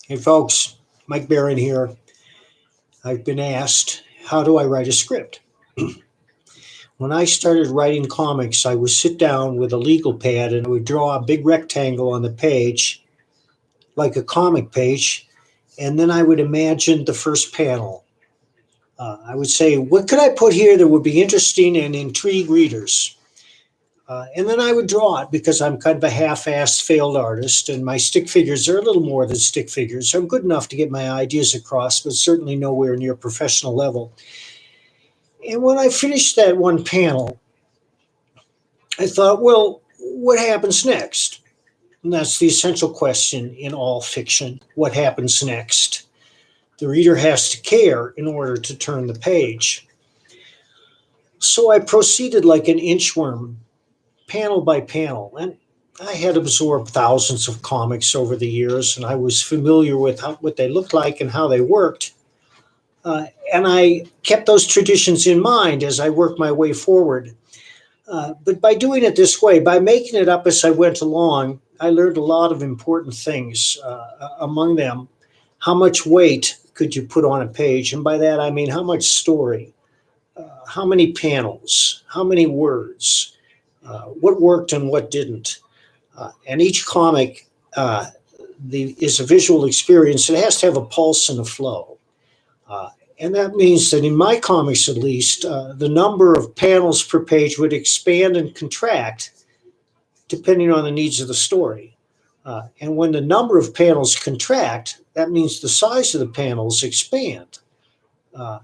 Hey folks, Mike Barron here. I've been asked, how do I write a script? When I started writing comics, I would sit down with a legal pad and I would draw a big rectangle on the page, like a comic page, and then I would imagine the first panel. I would say, what could I put here that would be interesting and intrigue readers? And then I would draw it because I'm kind of a half-assed failed artist, and my stick figures are a little more than stick figures. I'm good enough to get my ideas across, but certainly nowhere near professional level. And when I finished that one panel, I thought, well, what happens next? And that's the essential question in all fiction. What happens next? The reader has to care in order to turn the page. So I proceeded like an inchworm, panel by panel. And I had absorbed thousands of comics over the years, and I was familiar with what they looked like and how they worked. And I kept those traditions in mind as I worked my way forward. But by doing it this way, by making it up as I went along, I learned a lot of important things. Among them, how much weight could you put on a page? And by that, I mean how much story, how many panels, how many words, what worked and what didn't. And each comic is a visual experience. It has to have a pulse and a flow. And that means that in my comics, at least, the number of panels per page would expand and contract depending on the needs of the story. And when the number of panels contract, that means the size of the panels expand. Uh,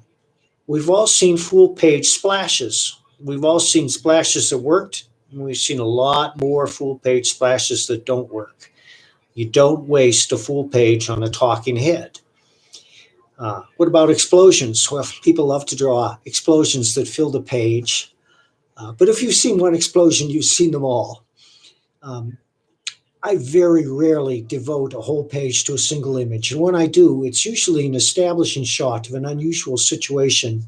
we've all seen full page splashes. We've all seen splashes that worked, and we've seen a lot more full page splashes that don't work. You don't waste a full page on a talking head. What about explosions? Well, people love to draw explosions that fill the page. But if you've seen one explosion, you've seen them all. Um, I very rarely devote a whole page to a single image. And when I do, it's usually an establishing shot of an unusual situation,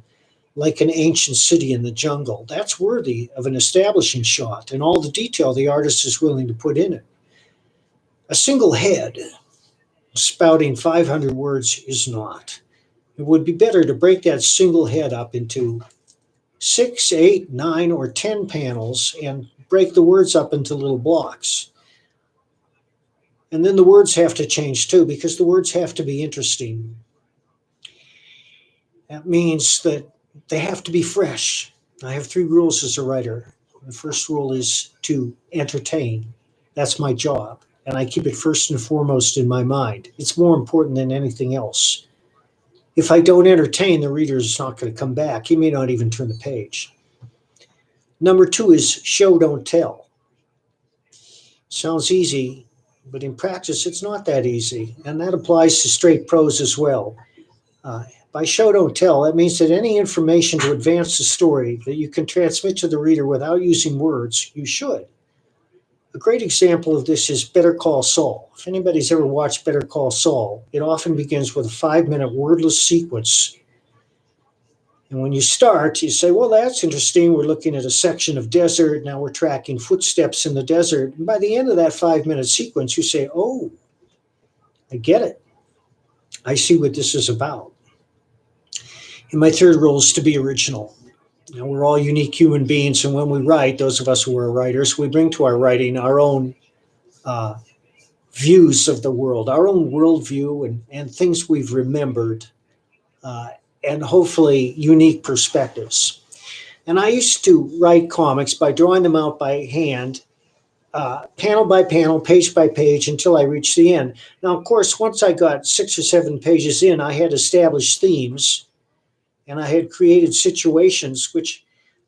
like an ancient city in the jungle. That's worthy of an establishing shot and all the detail the artist is willing to put in it. A single head spouting 500 words is not. It would be better to break that single head up into 6, 8, 9, or 10 panels and break the words up into little blocks. And then the words have to change too, because the words have to be interesting. That means that they have to be fresh. I have 3 rules as a writer. The first rule is to entertain. That's my job. And I keep it first and foremost in my mind. It's more important than anything else. If I don't entertain, the reader is not going to come back. He may not even turn the page. Number 2 is show, don't tell. Sounds easy, but in practice, it's not that easy. And that applies to straight prose as well. By show, don't tell, that means that any information to advance the story that you can transmit to the reader without using words, you should. A great example of this is Better Call Saul. If anybody's ever watched Better Call Saul, it often begins with a 5-minute wordless sequence. And when you start, you say, well, that's interesting. We're looking at a section of desert. Now we're tracking footsteps in the desert. And by the end of that 5-minute sequence, you say, oh, I get it. I see what this is about. And my third rule is to be original. Now, we're all unique human beings, and when we write, those of us who are writers, we bring to our writing our own views of the world, our own worldview, and things we've remembered, and hopefully unique perspectives. And I used to write comics by drawing them out by hand, panel by panel, page by page, until I reached the end. Now, of course, once I got 6 or 7 pages in, I had established themes, and I had created situations which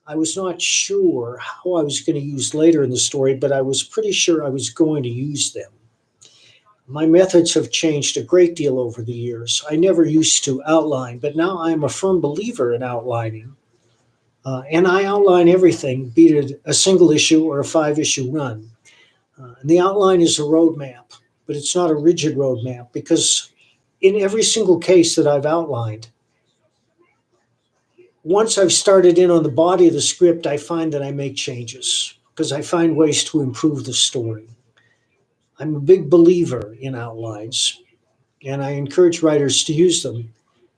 I was not sure how I was going to use later in the story, but I was pretty sure I was going to use them. My methods have changed a great deal over the years. I never used to outline, but now I'm a firm believer in outlining. And I outline everything, be it a single issue or a 5-issue run. And the outline is a roadmap, but it's not a rigid roadmap, because in every single case that I've outlined, once I've started in on the body of the script, I find that I make changes because I find ways to improve the story. I'm a big believer in outlines. and I encourage writers to use them.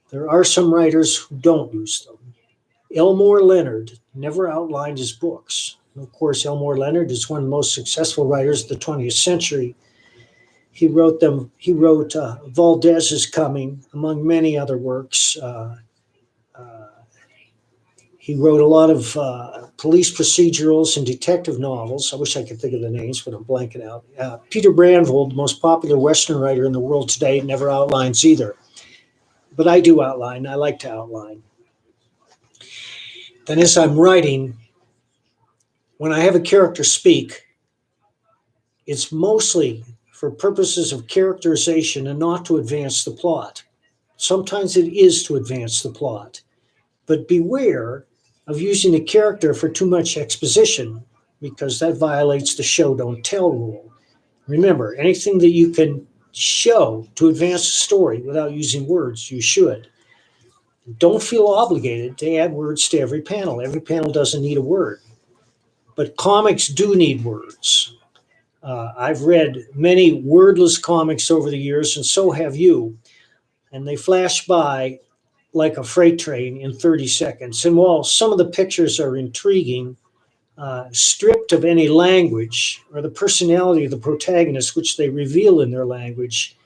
There are some writers who don't use them. Elmore Leonard never outlined his books. Of course, Elmore Leonard is one of the most successful writers of the 20th century. He wrote them. He wrote Valdez is Coming, among many other works. Uh, he wrote a lot of police procedurals and detective novels. I wish I could think of the names, but I'm blanking out. Peter Brandvold, the most popular Western writer in the world today, never outlines either. But I do outline. I like to outline. Then, as I'm writing, when I have a character speak, it's mostly for purposes of characterization and not to advance the plot. Sometimes it is to advance the plot, but beware of using a character for too much exposition because that violates the show don't tell rule. Remember, anything that you can show to advance the story without using words, you should. Don't feel obligated to add words to every panel. Every panel doesn't need a word, but comics do need words. I've read many wordless comics over the years, and so have you, and they flash by like a freight train in 30 seconds. And while some of the pictures are intriguing, stripped of any language or the personality of the protagonist, which they reveal in their language,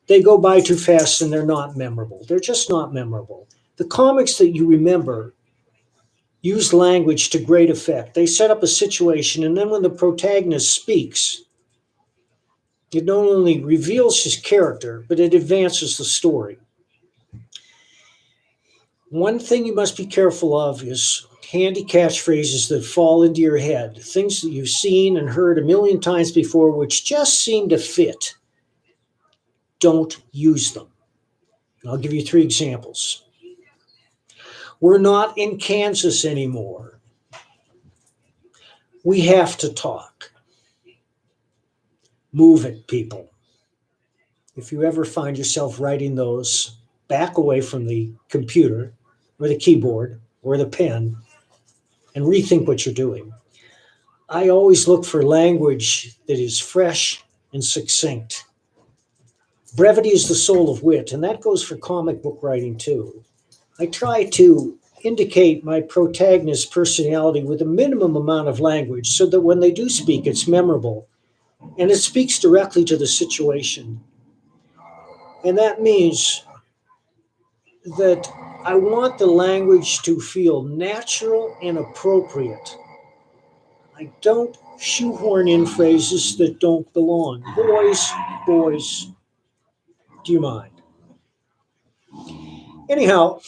they go by too fast and they're not memorable. They're just not memorable. The comics that you remember use language to great effect. They set up a situation, and then when the protagonist speaks, it not only reveals his character, but it advances the story. One thing you must be careful of is handy catchphrases that fall into your head, things that you've seen and heard a million times before, which just seem to fit. Don't use them. I'll give you 3 examples. We're not in Kansas anymore. We have to talk. Move it, people. If you ever find yourself writing those, back away from the computer or the keyboard or the pen and rethink what you're doing. I always look for language that is fresh and succinct. Brevity is the soul of wit, and that goes for comic book writing too. I try to indicate my protagonist's personality with a minimum amount of language so that when they do speak, it's memorable and it speaks directly to the situation. And that means that I want the language to feel natural and appropriate. I don't shoehorn in phrases that don't belong. Boys, do you mind? Anyhow,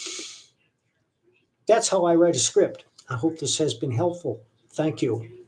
that's how I write a script. I hope this has been helpful. Thank you.